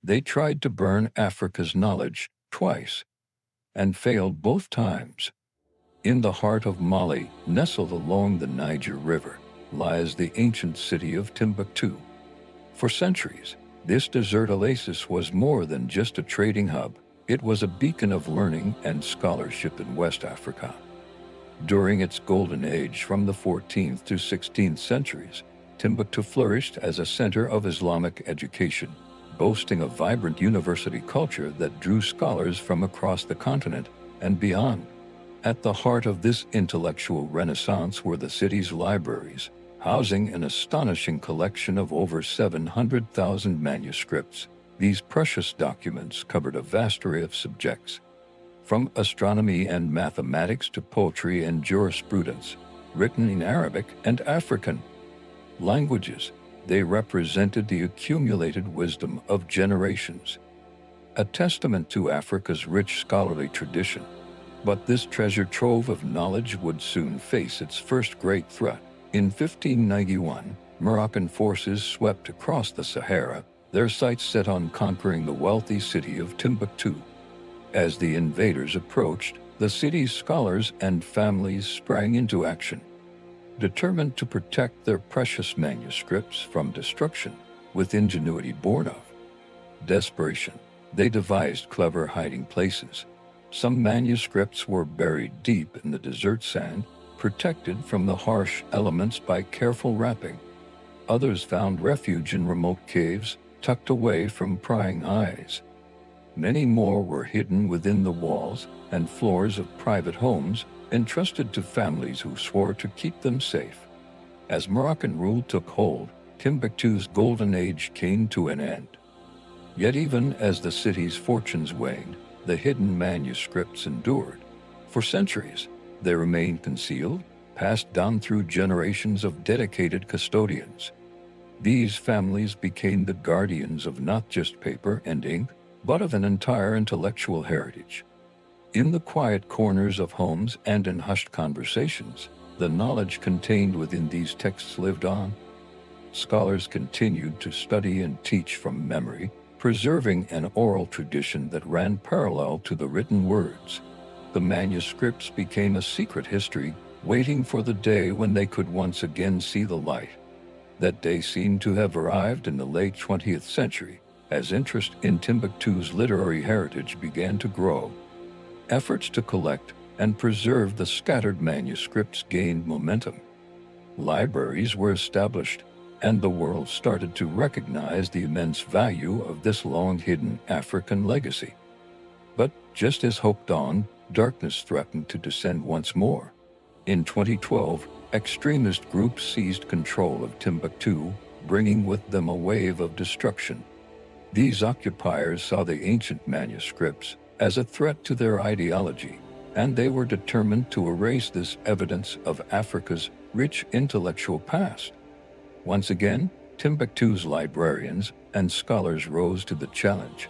They tried to burn Africa's knowledge twice and failed both times. In the heart of Mali, nestled along the Niger River, lies the ancient city of Timbuktu. For centuries, this desert oasis was more than just a trading hub. It was a beacon of learning and scholarship in West Africa. During its golden age from the 14th to 16th centuries, Timbuktu flourished as a center of Islamic education, boasting a vibrant university culture that drew scholars from across the continent and beyond. At the heart of this intellectual renaissance were the city's libraries, housing an astonishing collection of over 700,000 manuscripts. These precious documents covered a vast array of subjects, from astronomy and mathematics to poetry and jurisprudence, written in Arabic and African languages. They represented the accumulated wisdom of generations, a testament to Africa's rich scholarly tradition. But this treasure trove of knowledge would soon face its first great threat. In 1591, Moroccan forces swept across the Sahara, their sights set on conquering the wealthy city of Timbuktu. As the invaders approached, the city's scholars and families sprang into action, determined to protect their precious manuscripts from destruction. With ingenuity born of desperation, they devised clever hiding places. Some manuscripts were buried deep in the desert sand, protected from the harsh elements by careful wrapping. Others found refuge in remote caves, tucked away from prying eyes. Many more were hidden within the walls and floors of private homes, entrusted to families who swore to keep them safe. As Moroccan rule took hold, Timbuktu's golden age came to an end. Yet even as the city's fortunes waned, the hidden manuscripts endured. For centuries, they remained concealed, passed down through generations of dedicated custodians. These families became the guardians of not just paper and ink, but of an entire intellectual heritage. In the quiet corners of homes and in hushed conversations, the knowledge contained within these texts lived on. Scholars continued to study and teach from memory, preserving an oral tradition that ran parallel to the written words. The manuscripts became a secret history, waiting for the day when they could once again see the light. That day seemed to have arrived in the late 20th century, as interest in Timbuktu's literary heritage began to grow. Efforts to collect and preserve the scattered manuscripts gained momentum. Libraries were established, and the world started to recognize the immense value of this long-hidden African legacy. But just as hope dawned, darkness threatened to descend once more. In 2012, extremist groups seized control of Timbuktu, bringing with them a wave of destruction. These occupiers saw the ancient manuscripts as a threat to their ideology, and they were determined to erase this evidence of Africa's rich intellectual past. Once again, Timbuktu's librarians and scholars rose to the challenge.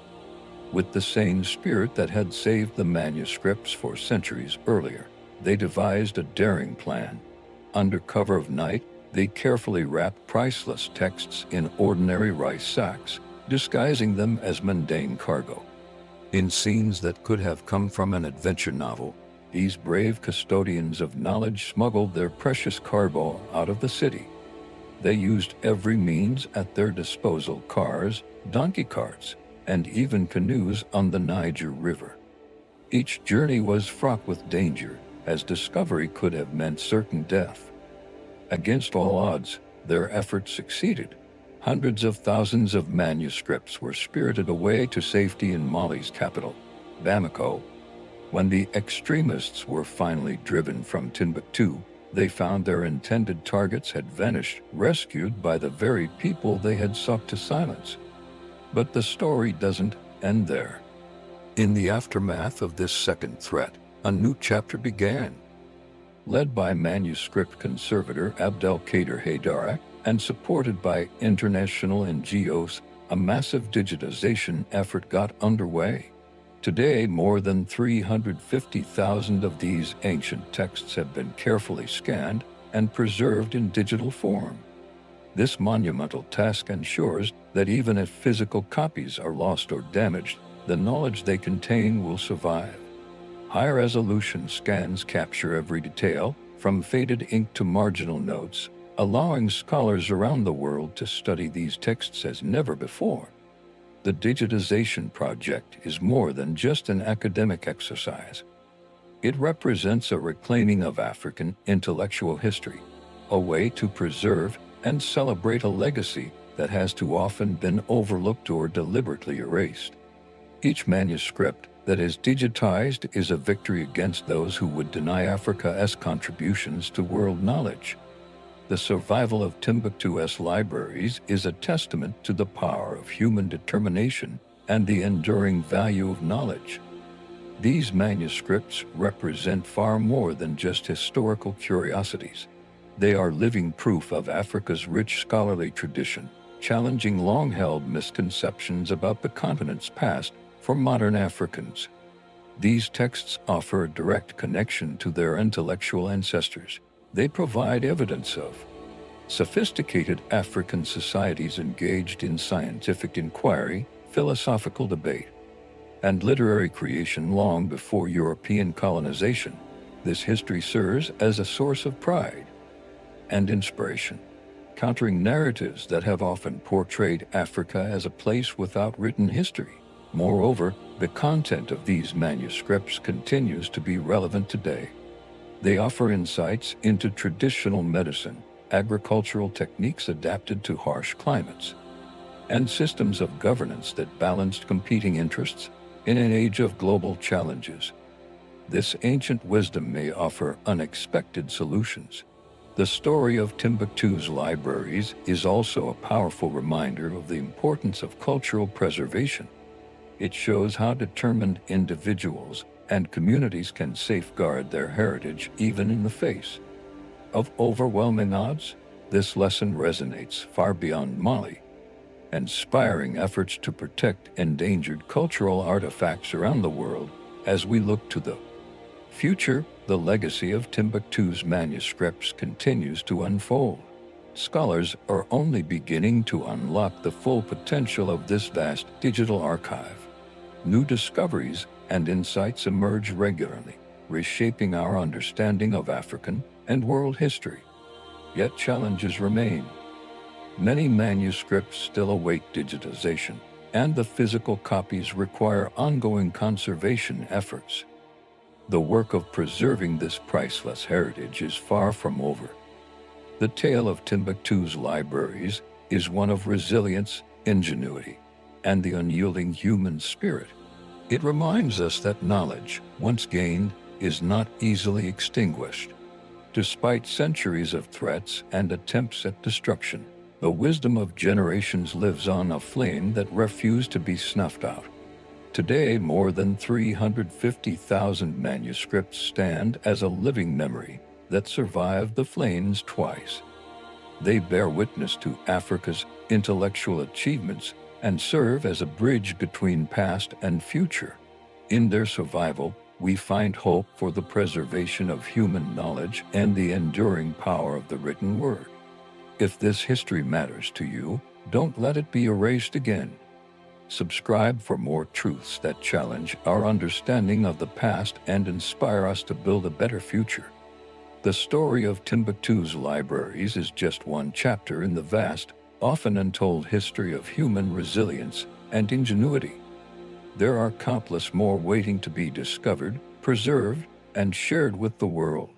With the same spirit that had saved the manuscripts for centuries earlier, they devised a daring plan. Under cover of night, they carefully wrapped priceless texts in ordinary rice sacks, disguising them as mundane cargo. In scenes that could have come from an adventure novel, these brave custodians of knowledge smuggled their precious cargo out of the city. They used every means at their disposal: cars, donkey carts, and even canoes on the Niger River. Each journey was fraught with danger, as discovery could have meant certain death. Against all odds, their efforts succeeded. Hundreds of thousands of manuscripts were spirited away to safety in Mali's capital, Bamako. When the extremists were finally driven from Timbuktu, they found their intended targets had vanished, rescued by the very people they had sought to silence. But the story doesn't end there. In the aftermath of this second threat, a new chapter began. Led by manuscript conservator Abdelkader Haidara and supported by international NGOs, a massive digitization effort got underway. Today, more than 350,000 of these ancient texts have been carefully scanned and preserved in digital form. This monumental task ensures that even if physical copies are lost or damaged, the knowledge they contain will survive. High-resolution scans capture every detail, from faded ink to marginal notes, allowing scholars around the world to study these texts as never before. The digitization project is more than just an academic exercise. It represents a reclaiming of African intellectual history, a way to preserve and celebrate a legacy that has too often been overlooked or deliberately erased. Each manuscript that is digitized is a victory against those who would deny Africa's contributions to world knowledge. The survival of Timbuktu's libraries is a testament to the power of human determination and the enduring value of knowledge. These manuscripts represent far more than just historical curiosities. They are living proof of Africa's rich scholarly tradition, challenging long-held misconceptions about the continent's past for modern Africans. These texts offer a direct connection to their intellectual ancestors. They provide evidence of sophisticated African societies engaged in scientific inquiry, philosophical debate, and literary creation long before European colonization. This history serves as a source of pride and inspiration, countering narratives that have often portrayed Africa as a place without written history. Moreover, the content of these manuscripts continues to be relevant today. They offer insights into traditional medicine, agricultural techniques adapted to harsh climates, and systems of governance that balanced competing interests in an age of global challenges. This ancient wisdom may offer unexpected solutions. The story of Timbuktu's libraries is also a powerful reminder of the importance of cultural preservation. It shows how determined individuals and communities can safeguard their heritage even in the face of overwhelming odds. This lesson resonates far beyond Mali, inspiring efforts to protect endangered cultural artifacts around the world. As we look to the future, the legacy of Timbuktu's manuscripts continues to unfold. Scholars are only beginning to unlock the full potential of this vast digital archive. New discoveries and insights emerge regularly, reshaping our understanding of African and world history. Yet challenges remain. Many manuscripts still await digitization, and the physical copies require ongoing conservation efforts. The work of preserving this priceless heritage is far from over. The tale of Timbuktu's libraries is one of resilience, ingenuity, and the unyielding human spirit. It reminds us that knowledge, once gained, is not easily extinguished. Despite centuries of threats and attempts at destruction, the wisdom of generations lives on, a flame that refused to be snuffed out. Today, more than 350,000 manuscripts stand as a living memory that survived the flames twice. They bear witness to Africa's intellectual achievements and serve as a bridge between past and future. In their survival, we find hope for the preservation of human knowledge and the enduring power of the written word. If this history matters to you, don't let it be erased again. Subscribe for more truths that challenge our understanding of the past and inspire us to build a better future. The story of Timbuktu's libraries is just one chapter in the vast, often untold history of human resilience and ingenuity. There are countless more waiting to be discovered, preserved, and shared with the world.